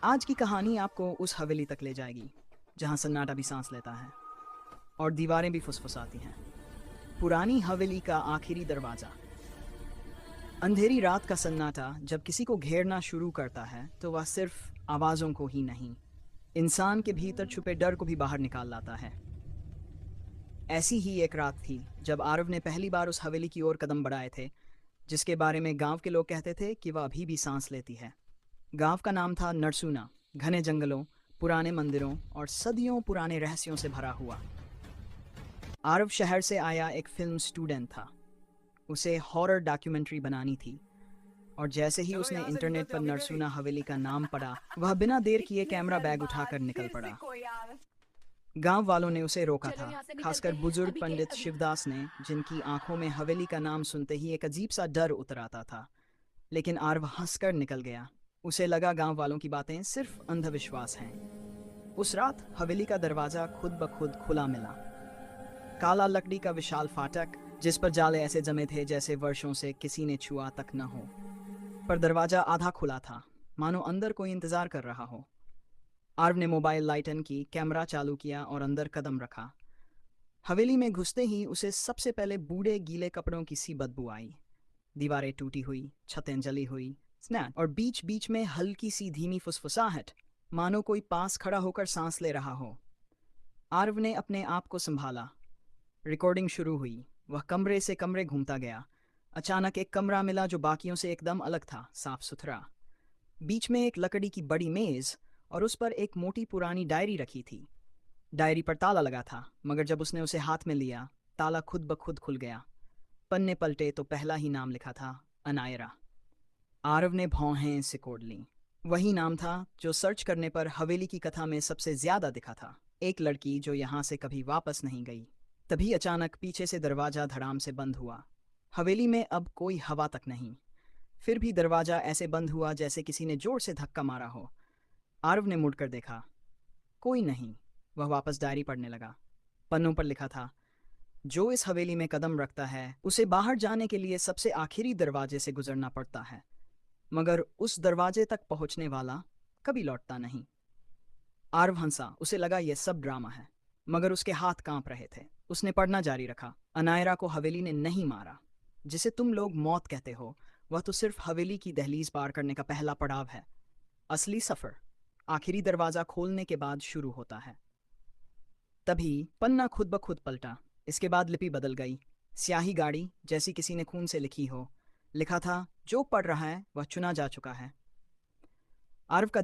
आज की कहानी आपको उस हवेली तक ले जाएगी जहां सन्नाटा भी सांस लेता है और दीवारें भी फुसफुसाती हैं। पुरानी हवेली का आखिरी दरवाजा। अंधेरी रात का सन्नाटा जब किसी को घेरना शुरू करता है तो वह सिर्फ आवाज़ों को ही नहीं, इंसान के भीतर छुपे डर को भी बाहर निकाल लाता है। ऐसी ही एक रात थी जब आरव ने पहली बार उस हवेली की ओर कदम बढ़ाए थे जिसके बारे में गांव के लोग कहते थे कि वह अभी भी सांस लेती है। गांव का नाम था नरसूना। घने जंगलों, पुराने मंदिरों और सदियों पुराने रहस्यों से भरा हुआ। आरव शहर से आया एक फिल्म स्टूडेंट था। उसे हॉरर डॉक्यूमेंट्री बनानी थी और जैसे ही उसने इंटरनेट पर नरसूना हवेली का नाम पढ़ा, वह बिना देर किए कैमरा बैग उठाकर निकल पड़ा। गांव वालों ने उसे रोका था, खासकर बुजुर्ग पंडित शिवदास ने, जिनकी आंखों में हवेली का नाम सुनते ही एक अजीब सा डर उतर आता था। लेकिन आरव हंसकर निकल गया। उसे लगा गांव वालों की बातें सिर्फ अंधविश्वास हैं। उस रात हवेली का दरवाजा खुद ब खुद खुला मिला। काला लकड़ी का विशाल फाटक जिस पर जाले ऐसे जमे थे जैसे वर्षों से किसी ने छुआ तक न हो। पर दरवाजा आधा खुला था, मानो अंदर कोई इंतजार कर रहा हो। आरव ने मोबाइल लाइट ऑन की, कैमरा चालू किया और अंदर कदम रखा। हवेली में घुसते ही उसे सबसे पहले बूढ़े गीले कपड़ों की सी बदबू आई। दीवारें टूटी हुई, छतें जली हुई, स्नैप और बीच बीच में हल्की सी धीमी फुसफुसाहट, मानो कोई पास खड़ा होकर सांस ले रहा हो। आरव ने अपने आप को संभाला। रिकॉर्डिंग शुरू हुई। वह कमरे से कमरे घूमता गया। अचानक एक कमरा मिला जो बाकियों से एकदम अलग था, साफ सुथरा। बीच में एक लकड़ी की बड़ी मेज और उस पर एक मोटी पुरानी डायरी रखी थी। डायरी पर ताला लगा था, मगर जब उसने उसे हाथ में लिया, ताला खुद ब खुद खुल गया। पन्ने पलटे तो पहला ही नाम लिखा था, अनायरा। आरव ने भौहें सिकोड़ लीं। वही नाम था जो सर्च करने पर हवेली की कथा में सबसे ज्यादा दिखा था। एक लड़की जो यहाँ से कभी वापस नहीं गई। तभी अचानक पीछे से दरवाजा धड़ाम से बंद हुआ। हवेली में अब कोई हवा तक नहीं। फिर भी दरवाजा ऐसे बंद हुआ जैसे किसी ने जोर से धक्का मारा हो। आरव ने मुड़कर देखा, कोई नहीं। वह वापस डायरी पढ़ने लगा। पन्नों पर लिखा था, जो इस हवेली में कदम रखता है उसे बाहर जाने के लिए सबसे आखिरी दरवाजे से गुजरना पड़ता है, मगर उस दरवाजे तक पहुंचने वाला कभी लौटता नहीं। आरव हंसा। उसे लगा यह सब ड्रामा है, मगर उसके हाथ कांप रहे थे। उसने पढ़ना जारी रखा। अनायरा को हवेली ने नहीं मारा। जिसे तुम लोग मौत कहते हो, वह तो सिर्फ हवेली की दहलीज पार करने का पहला पड़ाव है। असली सफर आखिरी दरवाजा खोलने के बाद शुरू होता है। तभी पन्ना खुद ब खुद पलटा। इसके बाद लिपि बदल गई। स्याही गाड़ी जैसी किसी ने खून से लिखी हो। लिखा था, जो पढ़ रहा है वह चुना जा चुका है। आरव का